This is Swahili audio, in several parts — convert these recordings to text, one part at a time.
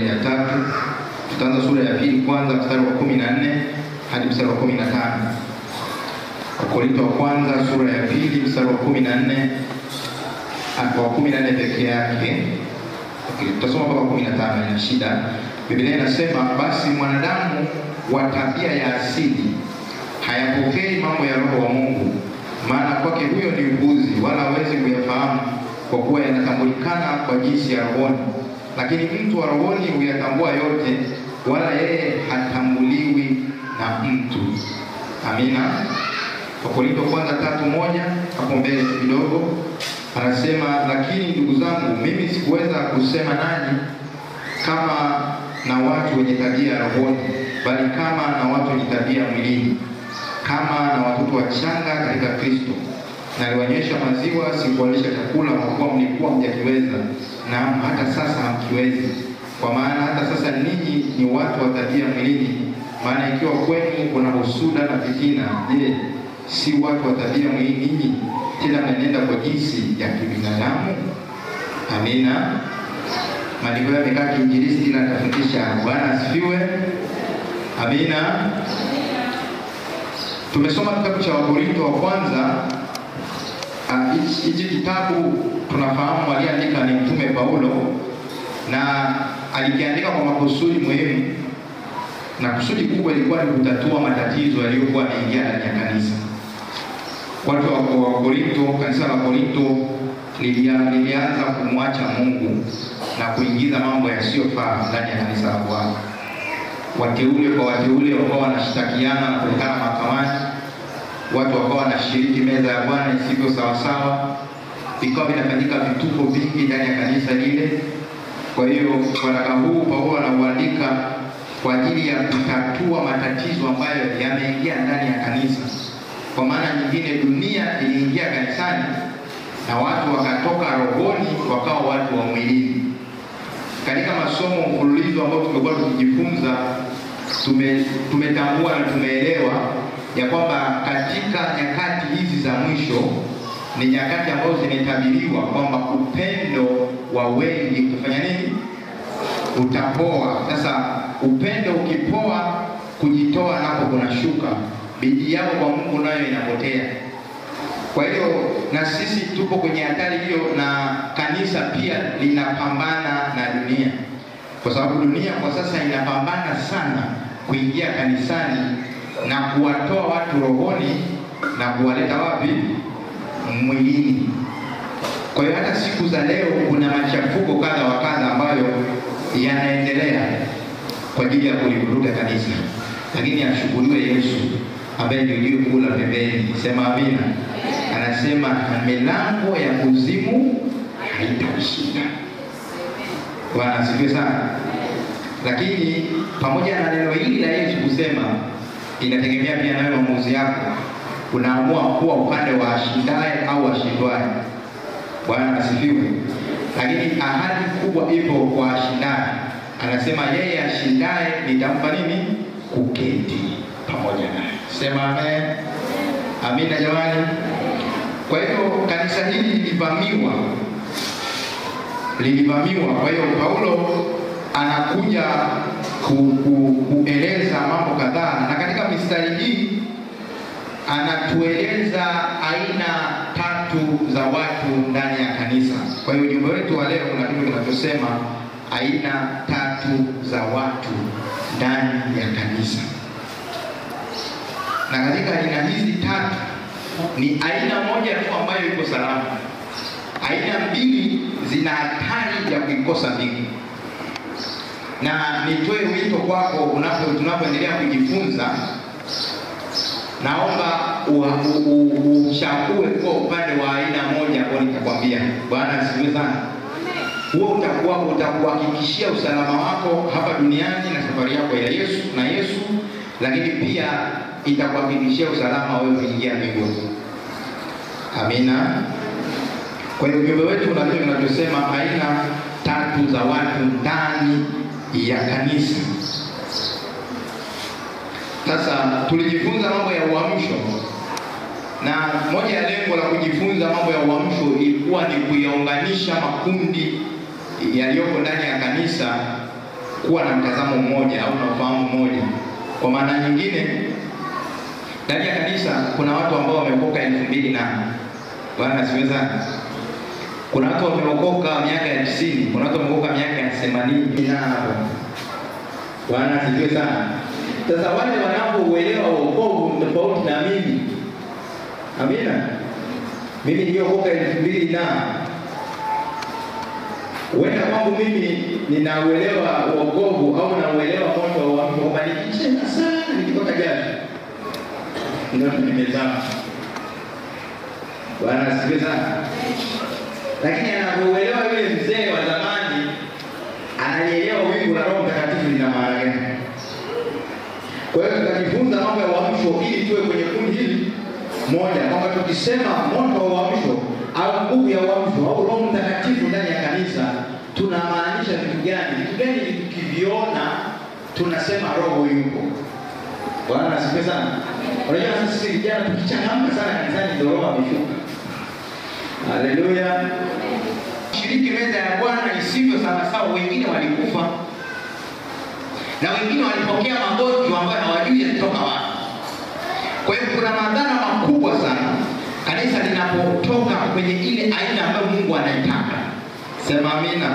ile ya 3. Tutaanza sura ya 2 kwanza mstari wa 14 hadi mstari wa 15. Wakorintho wa kwanza sura ya 2 mstari wa 14 kwa 14 pekee yake. Tutasoma mpaka 15, ina shida. Biblia inasema, basi mwanadamu wa tabia ya asili hayapokei mambo ya Roho wa Mungu, maana kwake huyo ni upuzi, wala hawezi kuyafahamu kwa kuwa yanatambulikana kwa jinsi ya rohoni. Lakini mtu wa rohoni huyatambua yote, wala yeye hatambuliwi na mtu. Amina. Wakorintho kwanza 3:1 hapo mbele kidogo anasema, lakini ndugu zangu, mimi sikuweza kusema nanyi kama na watu wenye tabia ya rohoni, bali kama na watu wenye tabia mwilini, kama na watoto wachanga katika Kristo. Na aliwanyesha maziwa, sikuwalisha chakula, kwa kuwa mlikuwa mjakiweza, na hata sasa hamkiwezi. Kwa maana hata sasa ninyi ni watu wa tabia mwilini. Maana ikiwa kwenu kuna husuda na fitina, je, si watu wa tabia mwilini ninyi, tena mnaenenda kwa jinsi ya kibinadamu? Amina. Maandiko yamekaa kiinjilisti na tafundisha. Bwana asifiwe. Amina. Tumesoma kitabu cha Wakorintho wa kwanza. Hichi kitabu tunafahamu aliandika ni Mtume Paulo, na alikiandika kwa makusudi muhimu, na kusudi kubwa ilikuwa ni kutatua matatizo yaliyokuwa yanaingia ndani ya kanisa. Watu wa Korintho, kanisa la Korintho lilianza kumwacha Mungu na kuingiza mambo yasiyofaa ndani ya kanisa la Bwana. Wateule kwa wateule wakawa wanashtakiana na kupelekana mahakamani. Watu wakawa wanashiriki meza ya Bwana isivyo sawa sawa. Ikawa vinafanyika vituko vingi ndani ya kanisa lile. Kwa hiyo waraka huu Paulo anauandika kwa ajili ya kutatua matatizo ambayo yameingia ndani ya kanisa. Kwa maana nyingine, dunia iliingia kanisani na watu wakatoka rohoni wakawa watu wa mwilini. Katika masomo mfululizo ambao tumekuwa tukijifunza, tumetambua na tumeelewa ya kwamba katika nyakati hizi za mwisho ni nyakati ambazo zimetabiriwa kwamba upendo wa wengi kufanya nini? Utapoa. Sasa upendo ukipoa, kujitoa nako kunashuka, bidii yao kwa Mungu nayo inapotea. Kwa hiyo na sisi tupo kwenye hatari hiyo, na kanisa pia linapambana na dunia, kwa sababu dunia kwa sasa inapambana sana kuingia kanisani na kuwatoa watu rohoni na kuwaleta wapi? Mwilini. Kwa hiyo hata siku za leo kuna machafuko kadha wa kadha ambayo yanaendelea kwa ajili ya kulivuruga kanisa, lakini ashukuriwe Yesu ambaye ndio kula pembeni. Sema amina. Anasema milango ya kuzimu haitashinda. Bwana asifiwe sana. Lakini pamoja na neno hili la Yesu kusema, inategemea pia nayo maamuzi yako. Unaamua kuwa upande wa ashindaye au ashindwaye. Bwana asifiwe. Lakini ahadi kubwa ipo kwa ashindaye. Anasema yeye ashindaye nitampa nini? Kuketi pamoja naye. Sema amen. Amina jamani. Kwa hiyo kanisa hili lilivamiwa. Kwa hiyo Paulo anakuja kueleza mambo kadhaa, na katika mistari hii anatueleza aina 3 za watu ndani ya kanisa. Kwa hiyo ujumbe wetu wa leo kuna kitu kinachosema aina 3 za watu ndani ya kanisa. Na katika aina hizi 3 ni aina moja tu ambayo iko salama. Aina 2 zina hatari ya kuikosa mbingu. Na nitoe wito kwako tunapoendelea kujifunza, naomba uchague kwa upande wa aina moja ambao nitakwambia. Bwana asifiwe sana. Huo utakuhakikishia usalama wako hapa duniani na safari yako ya Yesu, lakini pia itakuhakikishia usalama wewe kuingia mbinguni. Amina. Kwa hiyo ujumbe wetu unasema aina 3 za watu ndani ya kanisa. Sasa tulijifunza mambo ya uamsho, na moja ya lengo la kujifunza mambo ya uamsho ilikuwa ni kuyaunganisha makundi yaliyoko ndani ya kanisa kuwa na mtazamo mmoja au na ufahamu mmoja. Kwa maana nyingine, ndani ya kanisa kuna watu ambao wameokoka 2000 na Bwana siweza. Kuna watu wameokoka miaka ya 90, kuna watu wameokoka miaka ya 80 na hapo. Bwana sifiwe sana. Sasa wale wanapouelewa wokovu tofauti na mimi. Amina. Mimi niliokoka 2000 na wenda kwangu mimi ninauelewa wokovu au nauelewa moto wa Mungu kubadilisha sana nikitoka jasho. Ndio nimezama. Bwana asifiwe sana. Lakini anapoelewa yule mzee wa zamani, anaelewa wingu la Roho Mtakatifu lina maana gani. Kwa hiyo tukajifunza mambo ya uamsho ili tuwe kwenye kundi hili moja, kwamba tukisema moto wa uamsho au nguvu ya uamsho au Roho Mtakatifu ndani ya kanisa, tunamaanisha vitu gani? Vitu gani tukiviona tunasema Roho yupo. Bwana asifiwe sana. Unajua sisi vijana tukichangamka sana kanisani ndio Roho ameshuka. Haleluya. Shiriki meza ya Bwana isivyo sawa, wengine walikufa na wengine walipokea magonjwa ambayo hawajui yanatoka wapi. Kwa hiyo kuna madhara makubwa sana kanisa linapotoka kwenye ile aina ambayo Mungu anaitaka. Sema amina.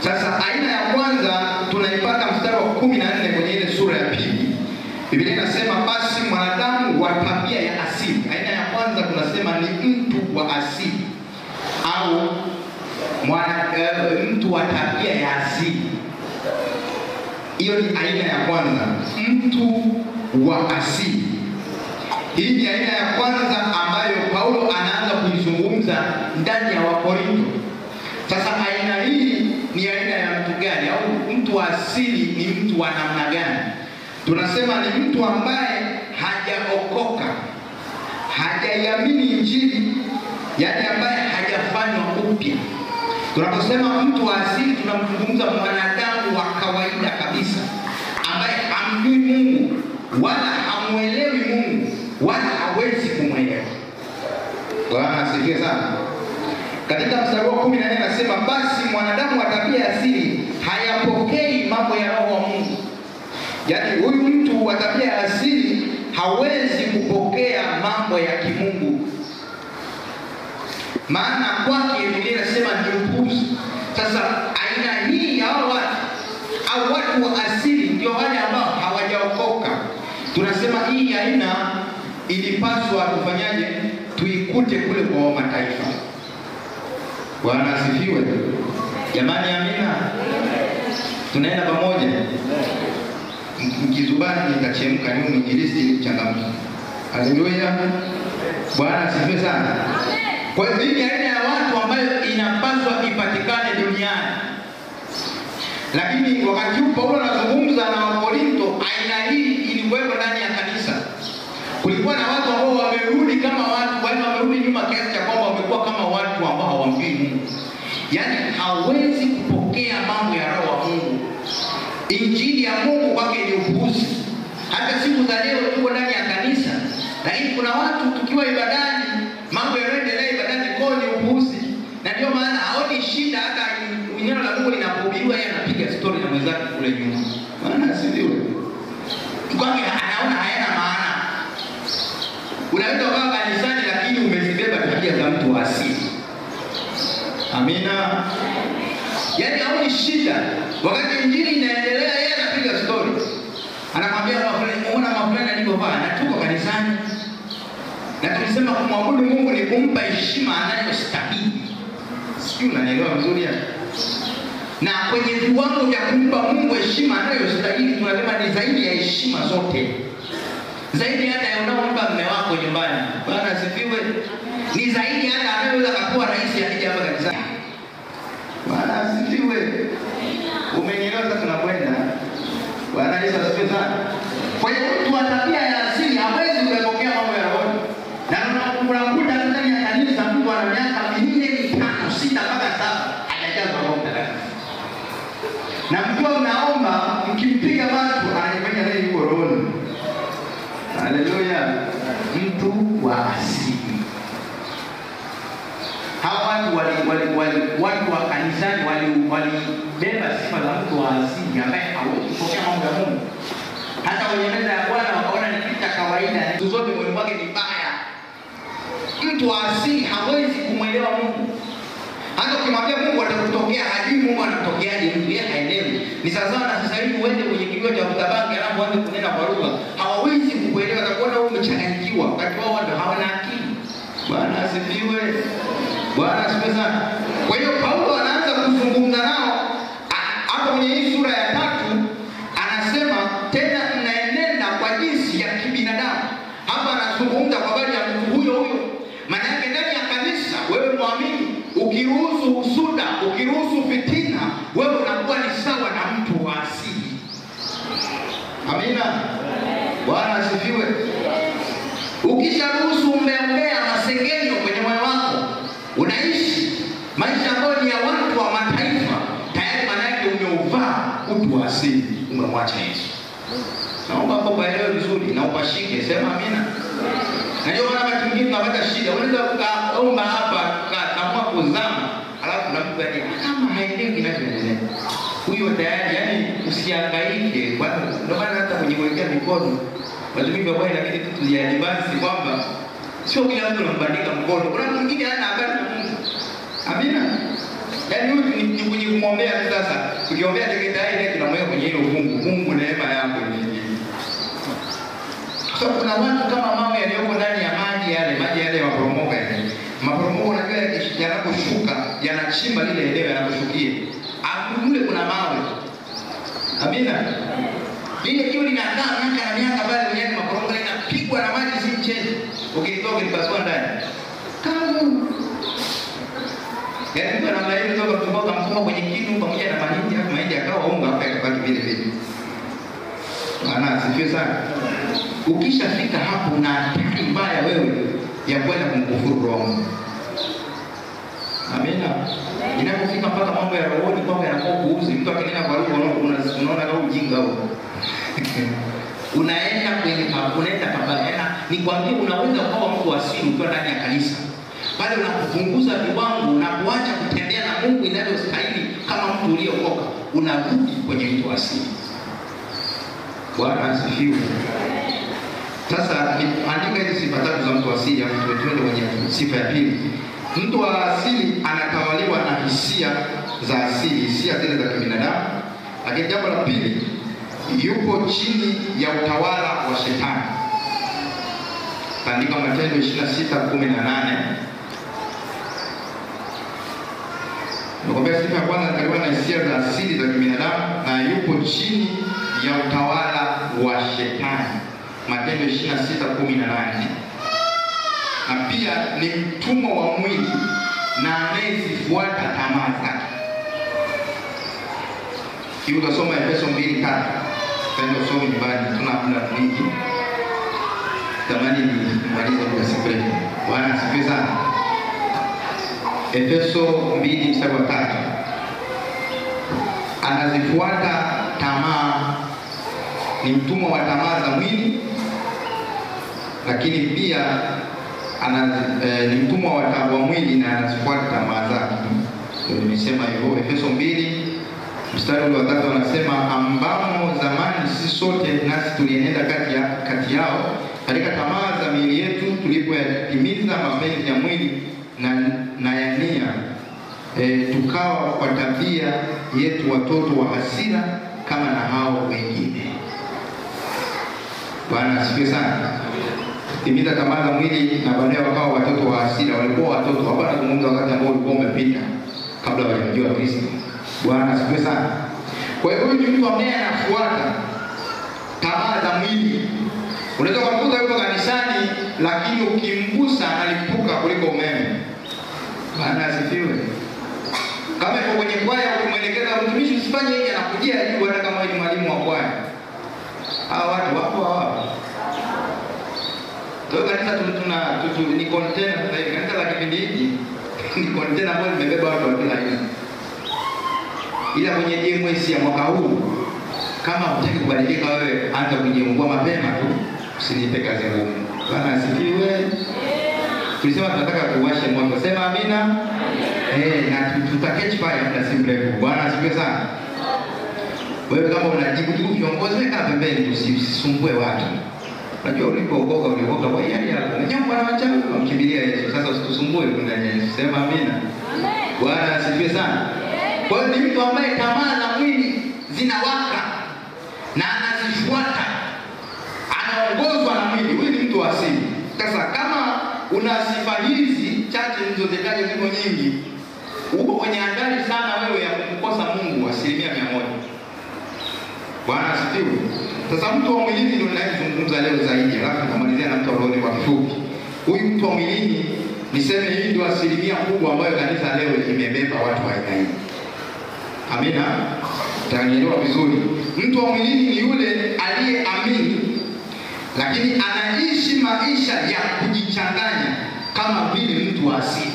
Sasa aina ya kwanza tunaipata mstari wa 14 kwenye ile sura ya 2. Biblia inasema basi mwanadamu wa tabia ya asili. Aina ya kwanza tunasema ni mtu wa asili au mtu wa tabia ya asili. Hiyo ni aina ya kwanza, mtu wa asili. Hii ni aina ya kwanza ambayo Paulo anaanza kuizungumza ndani ya Wakorintho. Sasa aina hii ni aina ya mtu gani au mtu wa asili ni mtu wa namna gani? Tunasema ni mtu ambaye hajaokoka, hajaiamini Injili, yaani ambaye hajafanywa upya. Tunaposema mtu wa asili tunamzungumza mwanadamu wa kawaida kabisa ambaye hamjui Mungu wala hamuelewi Mungu wala hawezi kumwelewa. Bwana asifiwe sana. Katika mstari wa 14 anasema basi mwanadamu wa tabia asili hayapokei mambo ya Roho wa Mungu. Yaani huyu mtu wa tabia asili hawezi kupokea mambo ya kimungu. Maana kwake Biblia inasema ni upuzi. Sasa aina hii ya watu au watu wa asili ndio wale ambao hawajaokoka. Tunasema hii aina ilipaswa kufanyaje? Tuikute kule kwa mataifa. Bwana asifiwe. Jamani amina. Tunaenda pamoja. Mkizubani nikachemka ni mwinjilisti mchangamfu. Haleluya. Bwana asifiwe sana. Kwa hiyo hii aina ya watu ambayo inapaswa ipatikane duniani. Lakini wakati huu Paulo anazungumza na Wakorintho, aina hii iliwekwa ndani ya kanisa. Kulikuwa na watu ambao wamerudi kama watu, wale wamerudi nyuma kiasi cha kwamba wamekuwa kama watu ambao hawamjui Mungu. Yaani hawezi kupokea mambo ya Roho wa Mungu. Injili ya Mungu kwake ni upuzi. Hata siku za leo tuko ndani ya kanisa, lakini kuna watu tukiwa ibadani, mambo yanayoendelea ibadani kwa ni upuzi. Na ndio maana haoni shida hata neno la Mungu linapohubiriwa yeye anapiga story na mwenzake kule nyuma. Maana asifiwe. Kwake anaona hayana maana. Unaweza kuwa kanisani lakini umezibeba tabia za mtu wa asili. Amina. Yaani haoni shida. Wakati injili inaendelea yeye anapiga story. Anakwambia unaona mafulana alivyovaa na tuko kanisani. Na tulisema kumwabudu Mungu ni kumpa heshima anayostahili. Sio, unanielewa vizuri hapo? Na kwenye viwango vya kumpa Mungu heshima anayostahili tunasema ni zaidi ya heshima zote. Zaidi hata ya unaompa mume wako nyumbani. Bwana asifiwe. Ni zaidi hata anayeweza kuwa rais akija hapa kanisani. Bwana asifiwe. Umenielewa sasa tunakwenda. Bwana Yesu asifiwe sana. Kwa hiyo mtu wa tabia ya asili hawezi kupokea mambo ya Roho. Na unakuta ndani ya kanisa mtu ana miaka 4, 5, 6 mpaka 7 hajajazwa Roho Mtakatifu. Na mkiwa mnaomba mkimpiga watu anajifanya naye yuko rohoni. Haleluya. Mtu wa asili. Hawa watu watu wa kanisani walibeba sifa za mtu wa asili ambaye hawezi kupokea mambo ya Mungu. Hata kwenye meza ya Bwana wakaona ni kitu cha kawaida, siku zote moyo wake ni mbaya. Mtu wa asili hawezi kumwelewa Mungu. Hata ukimwambia Mungu atakutokea, hajui Mungu anatokeaje, mtu yeye haelewi. Ni sawa na sasa hivi uende kwenye kituo cha utabangi alafu uanze kunena kwa lugha. Hawawezi kukuelewa, atakuona wewe umechanganyikiwa, wakati wao watu hawana akili. Bwana asifiwe. Bwana asifiwe sana. Kwa hiyo Paulo anaanza kuzungumza nao hapo kwenye hii sura ya 3, anasema tena mnaenenda kwa jinsi ya kibinadamu. Hapa anazungumza kwa habari ya mtu huyo. Maana yake ndani ya kanisa wewe muamini, ukiruhusu usuda, ukiruhusu fitina, wewe unakuwa ni sawa na mtu wa asili. Amina. Bwana asifiwe. Ukisharuhusu umbea masengenyo kwenye moyo wako, unaishi maisha ambayo ni ya watu wa mataifa, tayari maana yake umeuvaa utu wa asili, umemwacha Yesu. Naomba hapo paelewe vizuri na upashike, sema amina. Na ndio maana watu wengine wanapata shida. Unaweza kuomba hapa kama kuzama, alafu na mtu aje kama haelewi kinachoendelea. Huyo tayari, yani usihangaike. Ndio maana hata kujiwekea mikono watumishi wa Bwana inabidi tujiadvance kwamba sio kila mtu anambandika mkono. Kuna mtu mwingine hana habari na Mungu. Amina. Yaani huyu ni kujiombea sasa. Tukiombea teketa ile tunamweka kwenye hilo fungu. Mungu neema yako ni. So kuna watu kama mawe yaliyoko ndani ya maji yale yaporomoka yale. Maporomoko unajua yanaposhuka yanachimba lile eneo yanaposhukia. Kule kuna mawe. Amina. Lile jiwe linakaa miaka na miaka pale kwenye maporomoko linapigwa na maji si mchezo. Ukitoka lipasua ndani. Kamu. Yaani kwa namna hiyo toka kutoka mfumo kwenye kitu pamoja na mahindi hapo mahindi yakawa unga hapa yakabaki vile vile. Maana asifiwe sana. Ukishafika hapo na hatari mbaya wewe ya kwenda kumkufuru Roho. Amina. Inapofika mpaka mambo ya rohoni kwamba yanakuwa kuuzi, mtu akinena kwa lugha unaona kama ujinga huo. Unaenda kwenye unaenda kabla nikwambie unaweza kuwa mtu asili ukiwa ndani ya kanisa. Pale unapopunguza viwango na kuacha kutembea na Mungu inavyostahili kama mtu uliokoka, unarudi kwenye mtu asili. Bwana asifiwe. Sasa andika hizi sifa 3 za mtu asili, hapo tuende kwenye sifa ya pili. Mtu wa asili anatawaliwa na hisia za asili, hisia zile za kibinadamu. Lakini jambo la pili, yupo chini ya utawala wa shetani. Andika Matendo 26:18. Nakwambia sifa ya kwanza anatawaliwa na hisia za asili za kibinadamu na yupo chini ya utawala wa shetani. Matendo 26:18. Na pia ni mtumwa wa mwili na anayezifuata tamaa zake. Hiyo utasoma Efeso 2:3. Tendo somo nyumbani, tuna muda mwingi. Tamani nimalize kwa siku. Bwana asifiwe sana. Efeso 2:3. Anazifuata tamaa, ni mtumwa wa tamaa za mwili, lakini pia ni mtumwa wa mwili na anazifuata tamaa zake. Nimesema hivyo. Efeso 2:3 anasema ambamo zamani sisi sote nasi tulienenda kati yao katika tamaa za miili yetu tulipoyatimiza mapenzi ya mwili na ya nia, tukawa kwa tabia yetu watoto wa hasira kama na hao wengine. Bwana asifiwe sana. Timiza tamaa za mwili na baadaye wakawa watoto wa hasira. Walikuwa watoto, hapa nazungumza wakati ambao ulikuwa umepita kabla hawajamjua Kristo. Bwana asifiwe sana. Kwa hiyo huyu ni mtu ambaye anafuata tamaa za mwili. Unaweza kumkuta yuko kanisani lakini ukimgusa analipuka kuliko umeme. Bwana asifiwe. Kama yuko kwenye kwaya ukimwelekeza mtumishi usifanye hivi, anakujia juu hata kama ni mwalimu wa kwaya. Hao watu wapo hapo. Kwa kanisa ni container sasa hivi. Kanisa la kipindi hiki ni container ambayo imebeba watu wa kila aina. Ila kwenye JMS ya mwaka huu, kama hutaki kubadilika wewe, anza kujiungua mapema tu, usinipe kazi ngumu. Bwana asifiwe. Tulisema tunataka kuwasha moto. Sema amina. Na tutaketch fire muda si mrefu. Bwana asifiwe sana. Wewe kama unajibu tu viongozi, kaa pembeni, usisumbue watu. Unajua ulipookoka uliokoka kwa hiari yako. Mwenyewe bwana wachawi wamkimbilia Yesu. Sasa usitusumbue ndani ya Yesu. Sema amina. Amen. Bwana asifiwe sana. Kwa hiyo ni mtu ambaye tamaa za mwili zinawaka na anazifuata. Anaongozwa na mwili. Huyu ni mtu wa asili. Sasa kama una sifa hizi chache nilizozitaja ziko nyingi, uko kwenye hatari sana wewe ya kumkosa Mungu 100%. Bwana asifiwe. Sasa mtu wa mwilini ndio ninayezungumza leo zaidi, alafu nitamalizia na mtu wa roho kwa kifupi. Huyu mtu wa mwilini, niseme hii ndio 1% kubwa ambayo kanisa leo imebeba watu wa aina hii. Amina. Tanielewa vizuri. Mtu wa mwilini ni yule aliyeamini lakini anaishi maisha ya kujichanganya kama vile mtu wa asili.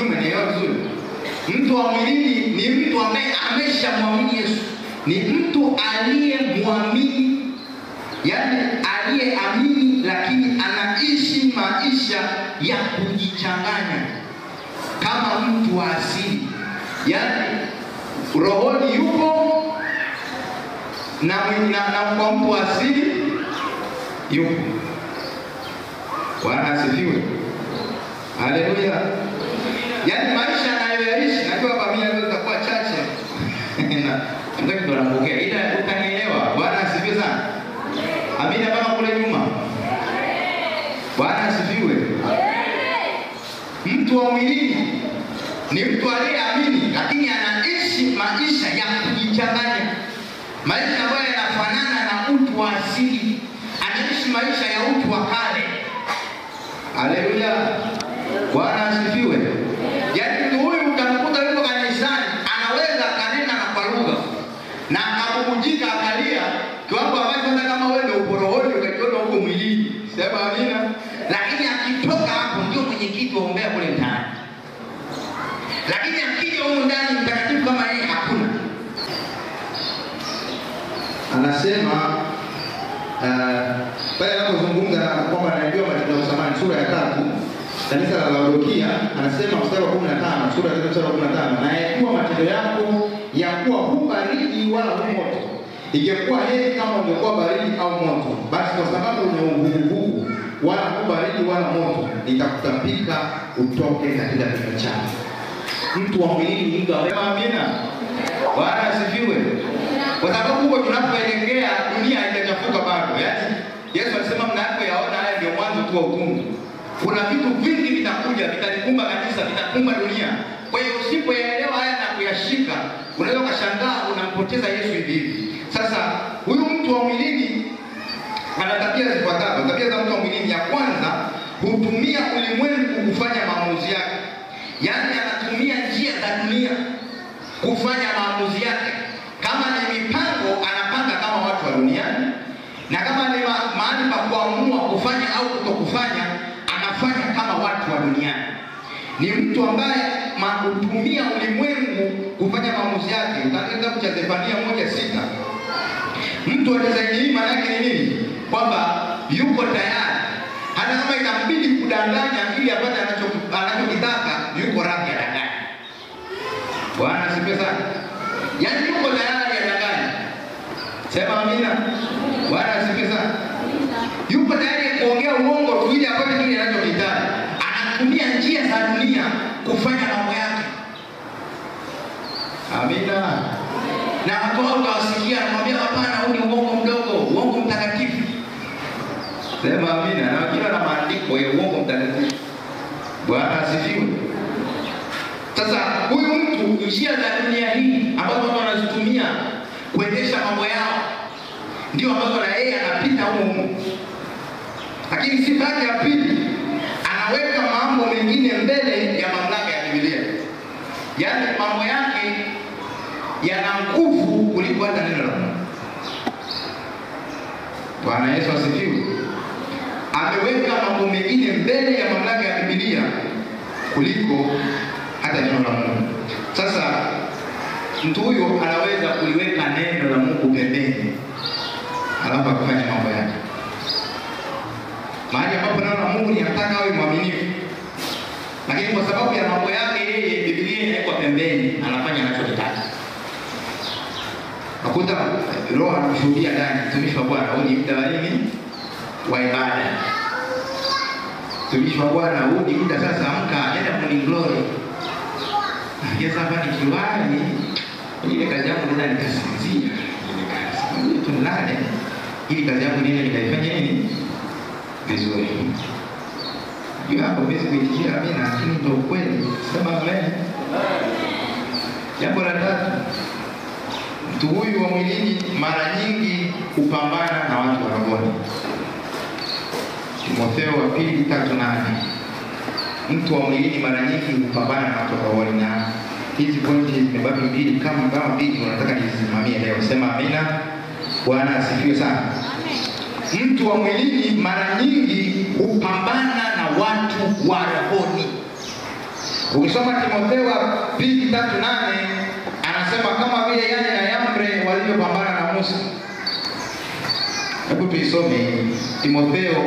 Umenielewa vizuri? Mtu wa mwilini ni mtu ambaye ameshamwamini Yesu. Ni mtu aliyemwamini, yani aliyeamini lakini anaishi maisha ya kujichanganya kama mtu wa asili. Yani rohoni yupo na kwa mtu wa asili yupo. Bwana asifiwe. Haleluya. Yani maisha anayoishi, najua familia leo itakuwa chache. Ndio ndo anapokea. Ila utanielewa. Bwana asifiwe sana. Amina kama kule nyuma. Bwana asifiwe. Mtu wa mwilini ni mtu aliyeamini lakini anaishi maisha ya kujichanganya. Maisha ambayo yanafanana na utu wa asili. Anaishi maisha ya utu wa kale. Haleluya. Bwana asifiwe. Yaani huyu utamkuta yuko kanisani, anaweza kanena na kwa lugha na akabubujika akalia kiwango ambacho hata kama wewe ndio uporohoni ukajiona huko mwilini. Sema amina. Lakini akitoka hapo ndio mwenyekiti waombea kule ndani. Lakini akija huko ndani mtakatifu kama yeye hakuna. Anasema pale anapozungumza kwamba anajua matendo ya usamani sura ya 3 kanisa la Laodikia, anasema mstari wa 15, sura ya 15, na yakuwa matendo yako ya kuwa hu baridi wala hu moto. Ingekuwa heri kama ungekuwa baridi au moto. Basi kwa sababu ni uvuguvugu wala hu baridi wala moto, nitakutapika utoke katika kinywa chako. Mtu wa mwilini ni mtu ambaye amina. Bwana asifiwe. Kwa sababu huko tunapoelekea dunia haijachafuka bado. Yaani Yesu alisema mnapoyaona haya ndio mwanzo tu wa ukungu. Kuna vitu vingi vitakuja, vitalikumba kanisa, vitakumba dunia. Kwa hiyo usipoelewa haya na kuyashika, unaweza kushangaa unampoteza Yesu hivi. Sasa huyu mtu wa mwilini ana tabia zifuatazo. Tabia za mtu wa mwilini, ya kwanza, hutumia ulimwengu kufanya maamuzi yake. Yaani anatumia njia za dunia kufanya maamuzi yake. Kama ni mipango anapanga kama watu wa duniani, na kama ni mahali pa kuamua kufanya au kutokufanya anafanya kama watu wa duniani. Ni mtu ambaye hutumia ulimwengu kufanya maamuzi yake. Katika kitabu cha Zefania 1:6, mtu wa design hii maana yake ni nini? Kwamba yuko tayari hata kama inabidi kudanganya ili apate anachokitaka, yuko radhi adanganye. Bwana asifiwe sana. Yaani yuko tayari adanganye. Sema amina. Bwana asifiwe sana. Yuko tayari kuongea uongo tu ili apate kile anachokitaka. Anatumia njia za dunia kufanya mambo yake. Amina. Na watu hao utawasikia anamwambia hapana, huu ni uongo mdogo, uongo mtakatifu. Sema amina. Na kila na maandiko ya uongo mtakatifu. Bwana asifiwe. Sasa huyu mtu njia za dunia hii ambazo watu wanazitumia kuendesha mambo yao ndio ambazo na yeye anapita huko. Lakini sifa yake ya pili, anaweka mambo mengine mbele ya mamlaka ya Biblia. Yaani mambo yake yana nguvu kuliko hata neno la Mungu. Bwana Yesu asifiwe. Ameweka mambo mengine mbele ya mamlaka ya Biblia kuliko hata neno la Mungu. Sasa mtu huyo anaweza kuliweka neno la Mungu pembeni, alafu kufanya mambo yake. Mahali ambapo neno la Mungu ni anataka awe mwaminifu, lakini kwa sababu ya mambo yake yeye Biblia inawekwa pembeni, anafanya anachotaka. Nakuta roho anashuhudia ndani, mtumishi wa Bwana, huu ni muda wa nini? Wa ibada. Mtumishi wa Bwana, huu ni muda sasa, amka, nenda morning glory. Sasa hapa nikiwani, ile kazi yangu nenda nikasinzia. Ile kazi. Tunalale. Ili kazi yangu nenda nikaifanya nini? Vizuri. Hiyo hapo basi kuitikia amina, lakini ndio kweli. Sema amen. Jambo la tatu. Mtu huyu wa mwilini mara nyingi kupambana na watu wa rohoni. Timotheo wa pili 3:8. Mtu wa mwilini mara nyingi kupambana na watu wa rohoni, na hizi pointi zimebaki mbili kama mbili unataka nisimamie leo. Sema amina. Bwana asifiwe sana. Mtu wa mwilini mara nyingi kupambana na watu wa rohoni. Ukisoma Timotheo wa pili 3:8 anasema kama vile Yane na Yambre walivyopambana na Musa. Hebu tuisome Timotheo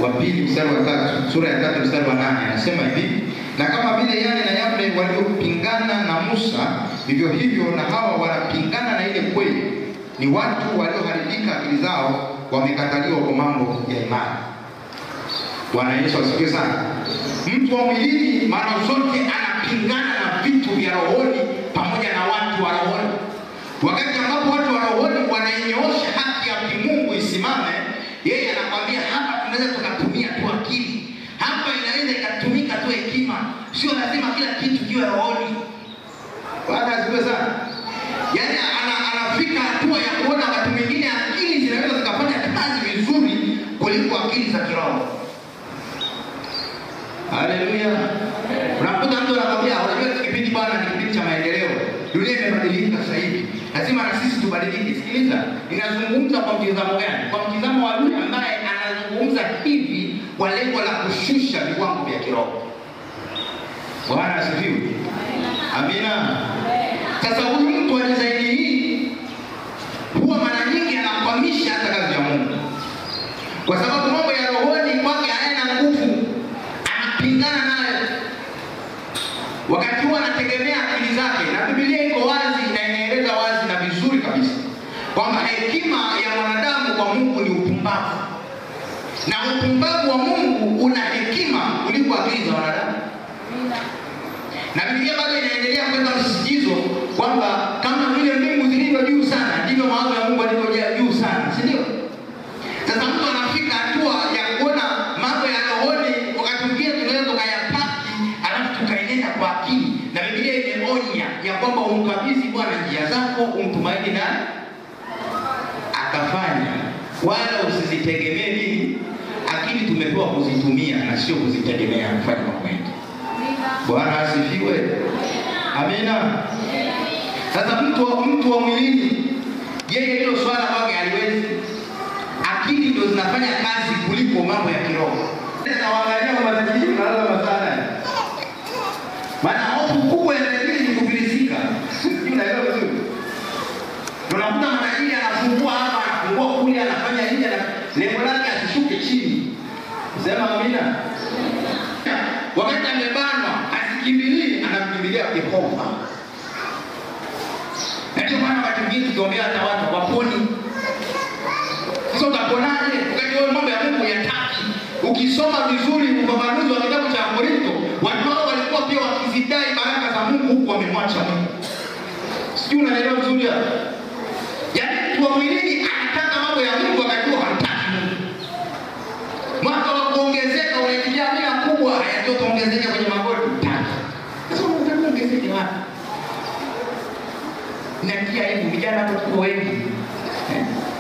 wa pili mstari wa 3, sura ya 3 mstari wa 8 anasema hivi: na kama vile Yane na Yambre walivyopingana na Musa, vivyo hivyo na hawa wanapingana na ile kweli. Ni watu walioharibika akili zao, wamekataliwa kwa mambo ya imani. Bwana Yesu asifiwe sana. Mtu wa mwilini mara zote anapingana na vitu vya rohoni pamoja na watu wa rohoni. Wakati ambapo watu wa rohoni wanainyoosha haki ya kimungu isimame, yeye anakuambia hapa tunaweza tukatumia tu akili. Hapa inaweza ikatumika tu hekima. Sio lazima kila kitu kiwe rohoni. Bwana asifiwe sana. Yaani anafika hatua ya kuona wakati mwingine akili zinaweza zikafanya kazi vizuri kuliko akili za kiroho. Haleluya. Unakuta mtu anakuambia unajua kipindi bwana ni kipindi cha maendeleo. Dunia imebadilika sasa hivi. Lazima na sisi tubadilike. Sikiliza, ninazungumza kwa mtazamo gani? Kwa mtazamo wa yule ambaye anazungumza hivi kwa lengo la kushusha viwango vya kiroho. Bwana asifiwe. Amina. Sasa huyu mtu wa design hii huwa mara nyingi anakwamisha hata kazi ya Mungu. Kwa sababu mambo ya rohoni kwake hayana nguvu. Anapingana nayo. Wakati huo anategemea akili zake, na Biblia iko wazi na inaeleza wazi na vizuri kabisa kwamba hekima ya mwanadamu kwa Mungu ni upumbavu. Na upumbavu wa Mungu una hekima kuliko akili za wanadamu. Na Biblia bado inaendelea kwenda msisitizo kwamba kama vile mbingu zilivyo juu sana, ndivyo mawazo ya Mungu yalivyo juu sana, si ndio? Sasa mtu anafika hatua ya kuona mambo ya rohoni, wakati mwingine tunaweza tukayapaki, alafu tukaenenda kwa akili. Na Biblia imeonya ya kwamba umkabidhi Bwana njia zako, umtumaini na akafanya. Wala usizitegemee nini? Akili tumepewa kuzitumia na sio kuzitegemea kufanya mambo mengi. Bwana asifiwe. Amina. Sasa mtu wa mwilini, yeye hilo swala kwake haliwezi. Akili ndio zinafanya kazi kuliko mambo ya kiroho. Sasa waangalia kwa matajiri unalala masana. Maana hofu kubwa ya tajiri ni kufilisika. Unaelewa vizuri? Tunakuta matajiri anafungua hapa, anafungua kule, anafanya nje na lengo lake asishuke chini. Sema amina. Wakati amebanwa, asikimbilie, anakimbilia Yehova. Ndio maana watu wengi tukiombea hata watu waponi. Sasa utaponaje? Wakati wewe mambo ya Mungu yataki. Ukisoma vizuri ufafanuzi wa kitabu cha Korinto, watu hao walikuwa pia wakizidai baraka za Mungu huku wamemwacha Mungu. Sijui unaelewa vizuri hapo? Yaani mtu wa mwilini anataka mambo ya Mungu wakati hataki Mungu. Mwaka wa kuongezeka unaingia bila kubwa, hayatoka ongezeka kwenye magoti. Sasa unataka ongezeke wapi? Natia hivi vijana hapo tuko wengi.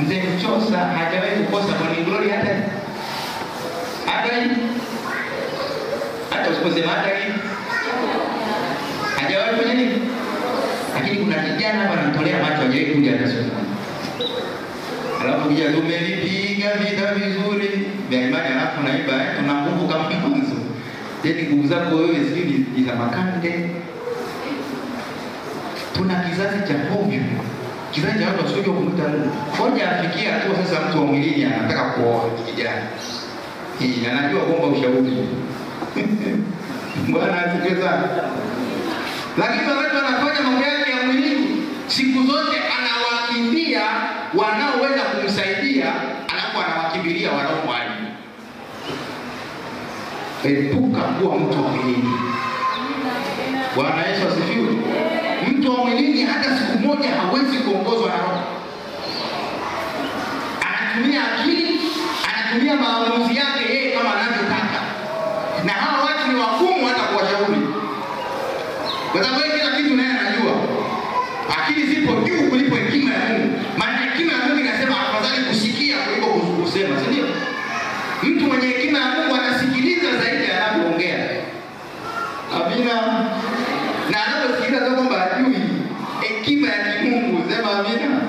Mzee Mchosa hajawahi kukosa kwa glory hata usiposema hata hivi. Hajawahi kufanya nini? Lakini kuna kijana hapa anatolea macho hajawahi kuja hata siku moja. Alafu kijana tumelipiga vita vizuri vya imani, alafu naiba tuna nguvu kama mwanzo. Yaani nguvu zako wewe sijui ni za makande. Tuna kizazi cha hovyo. Kizazi cha watu wasio kumta Mungu. Ngoja afikia tu sasa mtu wa mwilini anataka kuoa kijana. Anajua kuomba ushauri. Bwana asifiwe sana. Lakini wakati anafanya mambo yake ya mwilini, siku zote anawakimbia wanaoweza kumsaidia, alafu anawakimbilia wanaomwali. Epuka kuwa mtu wa mwilini. Bwana Yesu asifiwe. Mtu wa mwilini hata siku moja hawezi kuongozwa na Roho. Anatumia akili, anatumia maamuzi yake yeye kama anavyotaka. Na hawa watu ni wagumu hata kuwashauri. Kwa sababu kila kitu naye anajua. Akili zipo juu kuliko hekima ya Mungu. Maana hekima ya Mungu inasema afadhali kusikia kuliko kusema, si ndio? Mtu mwenye hekima ya Mungu anasikiliza zaidi anapoongea. Amina. Na anaposikiliza tu kwamba hajui hekima ya Mungu, sema amina.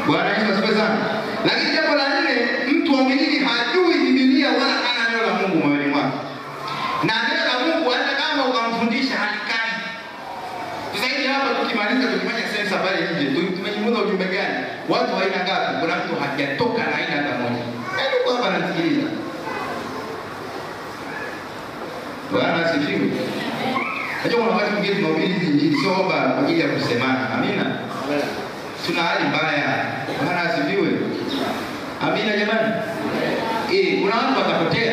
Bwana Yesu asifiwe sana. Lakini jambo la nne, mtu wa mwilini hajui Biblia wala hana neno la Mungu moyoni mwake. Na neno la Mungu hata kama ukamfundisha halikai. Zaidi hapa tukimaliza tukifanya sensa pale nje, tumejifunza ujumbe gani? Watu wa aina ngapi? Kuna mtu hajatoka na aina hata moja. Yaani kwa hapa anasikiliza. Bwana asifiwe. Unajua kuna wakati mwingine tunahubiri hizi injili sio kwamba kwa ajili ya kusemana. Amina. Tuna hali mbaya. Bwana asifiwe. Amina jamani. Kuna watu watapotea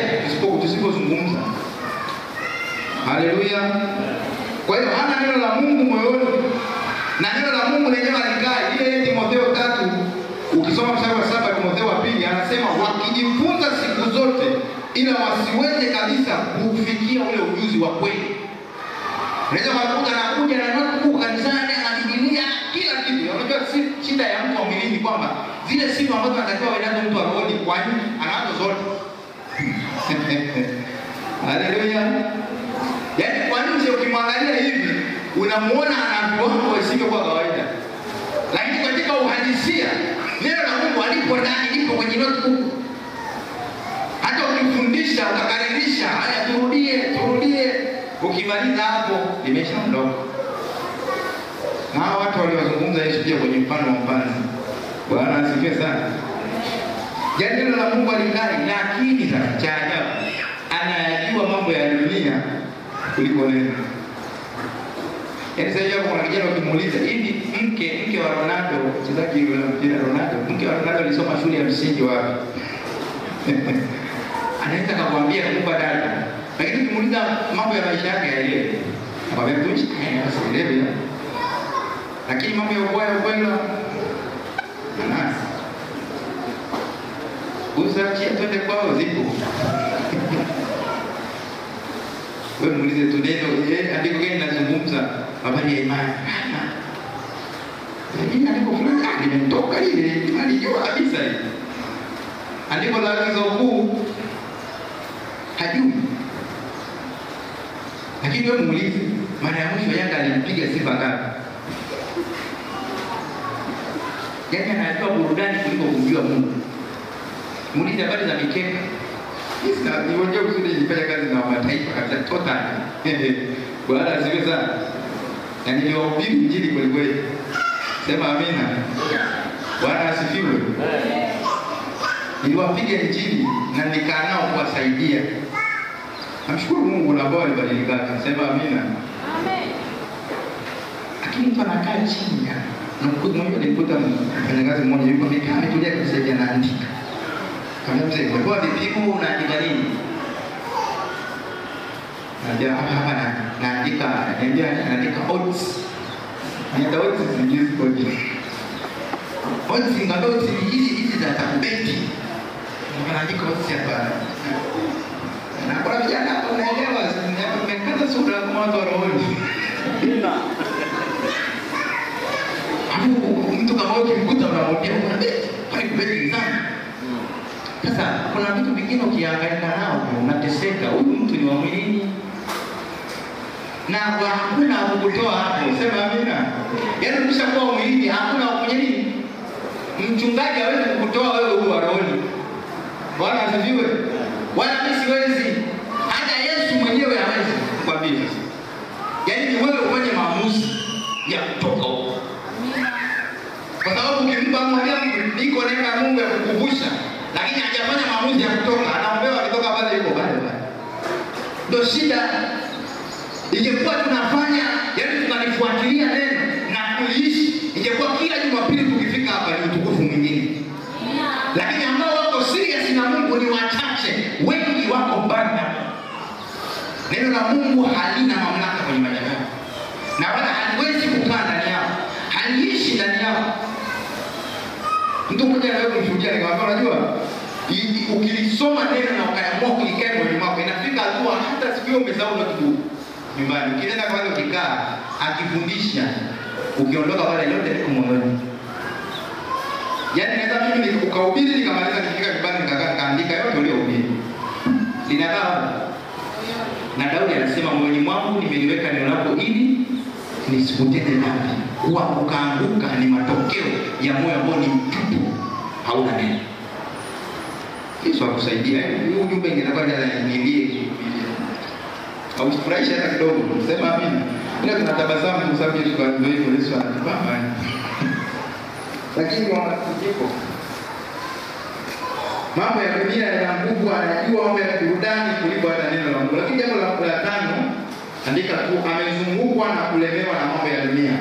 tusipozungumza. Haleluya. Kwa hiyo hana neno la Mungu moyoni. Na neno la Mungu lenyewe alikaa ile Timotheo 3, ukisoma mstari wa 7 Timotheo 2 anasema wakijifunza siku zote ila wasiweze kabisa kufikia ule ujuzi wa kweli. Unaweza kukuta anakuja na notebook kanisani anajibilia kila kitu. Unajua shida ya mtu wa mwilini kwamba zile sifa ambazo anatakiwa awe nazo mtu wa roho kwa nini anazo zote. Haleluya. Yaani kwa nje ukimwangalia hivi unamuona ana viwango visivyo kwa kawaida. Lakini katika uhalisia neno la Mungu alipo ndani lipo kwenye notebook. Hata ukifundisha utakaririsha, haya turudie, ukimaliza hapo limeshaondoka. Na watu waliozungumza Yesu pia kwenye mfano wa mfano. Bwana asifiwe sana. Yaani neno la Mungu alikai, lakini sasa cha ajabu anayajua mambo ya dunia kuliko neno. Yaani sasa hiyo kuna kijana ukimuuliza hivi mke wa Ronaldo, mchezaji wa mpira Ronaldo, mke wa Ronaldo alisoma shule ya msingi wapi? Anaweza kukwambia kumpa data. Lakini ukimuuliza mambo ya maisha yake yaelewe. Akwambia tuishi asielewe. Lakini mambo ya ukweli nanasi. Usachia twende kwao zipo. Wewe muulize tu neno, andiko gani linazungumza habari ya imani? Lakini andiko fulani limetoka ile, alijua kabisa ile. Andiko la agizo kuu hajui. Lakini wewe muulize, mara ya mwisho Yanga alimpiga Simba ngapi? Yaani anajua burudani kuliko kujua Mungu. Muulize habari za mikeka. Sasa niwaje usije nifanye kazi na mataifa kabisa totally. Bwana asifiwe sana. Na nilihubiri injili kweli kweli. Sema amina. Bwana asifiwe. Niliwapiga injili na nikaa nao kuwasaidia. Namshukuru Mungu na Bwana alibadilika. Sema amina. Amen. Lakini mtu anakaa chini ya na mmoja nilikuta mfanyakazi mmoja yuko amekaa ametulia kabisa anaandika. Kama mzee, kwa vipimo unaandika nini? Najua hapa naandika odds. Naandika odds zingine kwa odds ngapi hizi za kubeti. Naandika odds hapa. Na kwa vijana hapo unaelewa nimekaza sura kwa watu wa roho. Mtu kama wewe ukimkuta unamwambia unabeti. Kwani kubeti sana? Sasa kuna vitu vingine ukiangalia nao unateseka. Huyu mtu ni wa mwilini. Na hakuna kukutoa hapo. Sema amina. Yaani ukishakuwa mwilini hakuna kwenye nini? Mchungaji hawezi kukutoa wewe huyu wa roho. Bwana asifiwe. Wala mimi siwezi. Hata Yesu mwenyewe hawezi kukwambia sasa. Yaani ni wewe ufanye maamuzi ya kutoka huko. Kwa sababu ukimpa mwambia niko neno la Mungu ya kukumbusha, lakini hajafanya maamuzi ya kutoka, anaombewa kutoka pale yuko pale. Ndio shida. Ingekuwa tunafanya, yaani tunalifuatilia neno na kuliishi, ingekuwa kila Jumapili tukifika hapa ni utukufu mwingine. Lakini ambao wako serious na Mungu ni wachache, wengi wako mbali. Neno la Mungu halina mamlaka kwenye maisha yao, na wala haliwezi kukaa ndani yao, haliishi ndani yao. Mtu mmoja leo kumshuhudia nikamwambia, unajua ukilisoma neno na ukaamua kulikae moyoni mwako, inafika hatua hata siku hiyo umesahau kitu nyumbani. Ukienda kwa wale ukikaa akifundisha, ukiondoka pale yote liko moyoni. Yaani naweza mimi ukahubiri nikamaliza, nikifika nyumbani nikaandika yote uliohubiri. Linakaa. Na Daudi anasema moyoni mwangu nimeliweka neno lako ili nisikutende dhambi. Kwa kuanguka ni matokeo ya moyo ambao ni mtupu, hauna neno. Yesu akusaidia. Hiyo ujumbe ingekuwa nilie au kufurahisha hata kidogo. Sema amina. Bila tunatabasamu kwa sababu Yesu ndio hivyo, Yesu anatupamba. Lakini kwa mtikiko mambo ya dunia yana nguvu, anajua mambo ya burudani kuliko hata neno la Mungu. Lakini jambo la tano, andika tu, amezungukwa na kulemewa na mambo ya dunia.